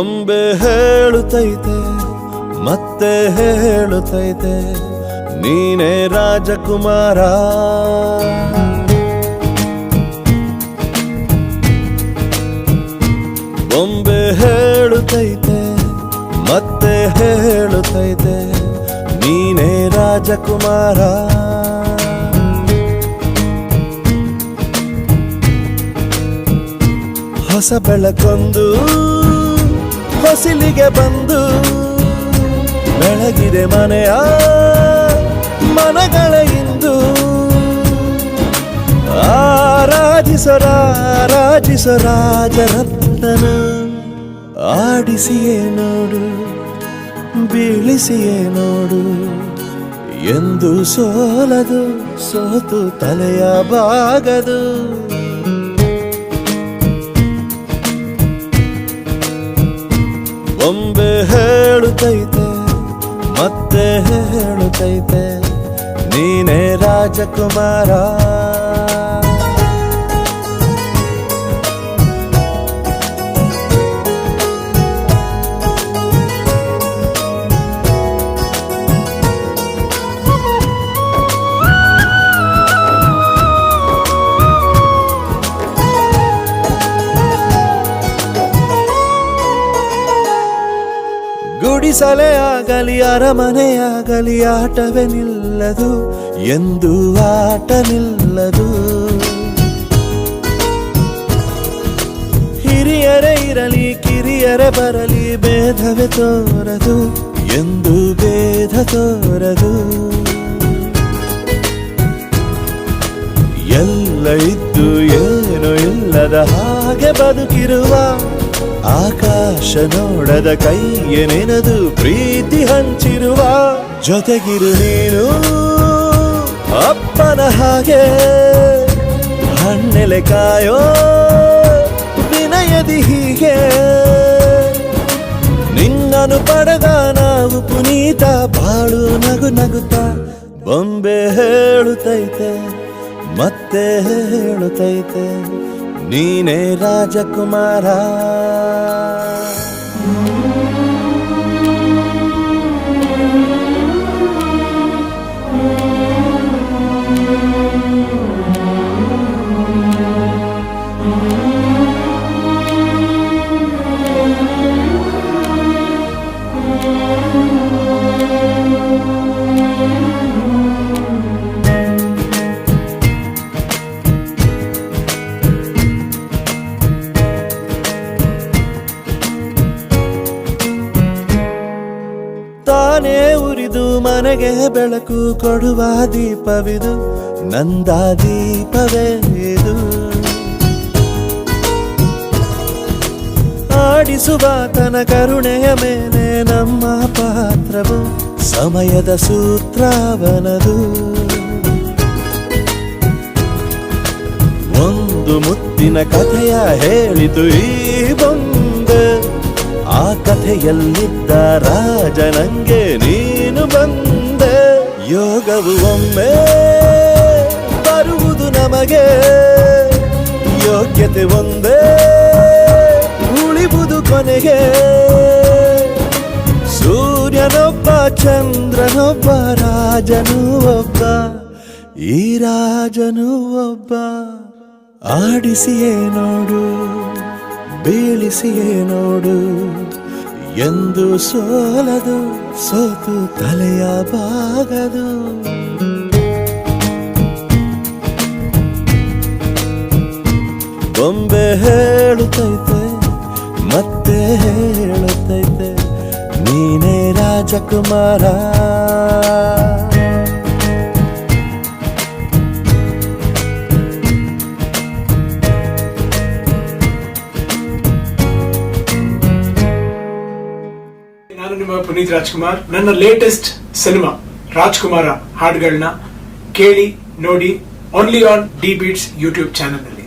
ಬೊಂಬೆ ಹೇಳುತ್ತೈತೆ ಮತ್ತೆ ಹೇಳುತ್ತೈತೆ ನೀನೇ ರಾಜಕುಮಾರ. ಬೊಂಬೆ ಹೇಳುತ್ತೈತೆ ಮತ್ತೆ ಹೇಳುತ್ತೈತೆ ನೀನೇ ರಾಜಕುಮಾರ. ಹೊಸ ಬೆಳಕೊಂದು ಹೊಸಿಲಿಗೆ ಬಂದು ಬೆಳಗಿದೆ ಮನೆಯ ಮನಗಳ ಇಂದು. ಆರಾಧಿಸೋ ರಾಜರತ್ನನ ಆಡಿಸಿಯೇ ನೋಡು ಬೀಳಿಸಿಯೇ ನೋಡು ಎಂದು ಸೋಲದು ಸೋತು ತಲೆಯ ಬಾಗದು. ಬೊಂಬೆ ಹೇಳುತ್ತೈತೆ ಮತ್ತೆ ಹೇಳುತ್ತೈತೆ ನೀನೇ ರಾಜಕುಮಾರ. ಗುಡಿಸಲೇ ಆಗಲಿ ಅರಮನೆಯಾಗಲಿ ಆಟವೇ ನಿಲ್ಲದು ಎಂದು ಆಟ ನಿಲ್ಲದು. ಹಿರಿಯರೇ ಇರಲಿ ಕಿರಿಯರೇ ಬರಲಿ ಭೇದವೇ ತೋರದು ಎಂದು ಭೇದ ತೋರದು. ಎಲ್ಲ ಇದ್ದು ಏನು ಇಲ್ಲದ ಹಾಗೆ ಬದುಕಿರುವ ಆಕಾಶ ನೋಡದ ಕೈಯೇ ನೆನೆದು ಪ್ರೀತಿ ಹಂಚಿರುವ. ಜೊತೆಗಿರು ನೀನು ಅಪ್ಪನ ಹಾಗೆ ಹಣ್ಣೆಲೆ ಕಾಯೋ ವಿನಯದಿ ಹೀಗೆ. ನಿನ್ನನ್ನು ಪಡೆದ ನಾವು ಪುನೀತ ಬಾಳು ನಗು ನಗುತ್ತ. ಬೊಂಬೆ ಹೇಳುತ್ತೈತೆ ಮತ್ತೆ ಹೇಳುತ್ತೈತೆ ನೀನೇ ರಾಜಕುಮಾರ. ತಾನೇ ಉರಿದು ಮನೆಗೆ ಬೆಳಕು ಕೊಡುವ ದೀಪವಿದು ನಂದ ದೀಪವೇ ಇದು. ಆಡಿಸುವ ತನ ಕರುಣೆಯ ಮೇಲೆ ನಮ್ಮ ಪಾತ್ರವು ಸಮಯದ ಸೂತ್ರವನದು. ಒಂದು ಮುತ್ತಿನ ಕಥೆಯ ಹೇಳಿತು ಈ ಬೊಂಬೆ. ಆ ಕಥೆಯಲ್ಲಿದ್ದ ರಾಜ ನಂಗೆ ನೀನು ಬಂದೆ. ಯೋಗವು ಒಮ್ಮೆ ಬರುವುದು ನಮಗೆ ಯೋಗ್ಯತೆ ಒಂದೇ ಉಳಿವುದು ಕೊನೆಗೆ. ಸೂರ್ಯನೊಬ್ಬ ಚಂದ್ರನೊಬ್ಬ ರಾಜನೂ ಒಬ್ಬ ಈ ರಾಜನೂ ಒಬ್ಬ. ಆಡಿಸಿಯೇ ನೋಡು ಬೀಳಿಸಿಯೇ ನೋಡು ಎಂದು ಸೋಲದು ಸೋತು ತಲೆಯ ಬಾಗದು. ಬೊಂಬೆ ಹೇಳುತ್ತೈತೆ ಮತ್ತೆ ಹೇಳುತ್ತೈತೆ ನೀನೇ ರಾಜಕುಮಾರ. ನಾನು ನಿಮ್ಮ ಪುನೀತ್ ರಾಜ್ಕುಮಾರ್. ನನ್ನ ಲೇಟೆಸ್ಟ್ ಸಿನಿಮಾ ರಾಜ್ಕುಮಾರ ಹಾಡುಗಳನ್ನ ಕೇಳಿ ನೋಡಿ only on the beats YouTube channel ನಲ್ಲಿ.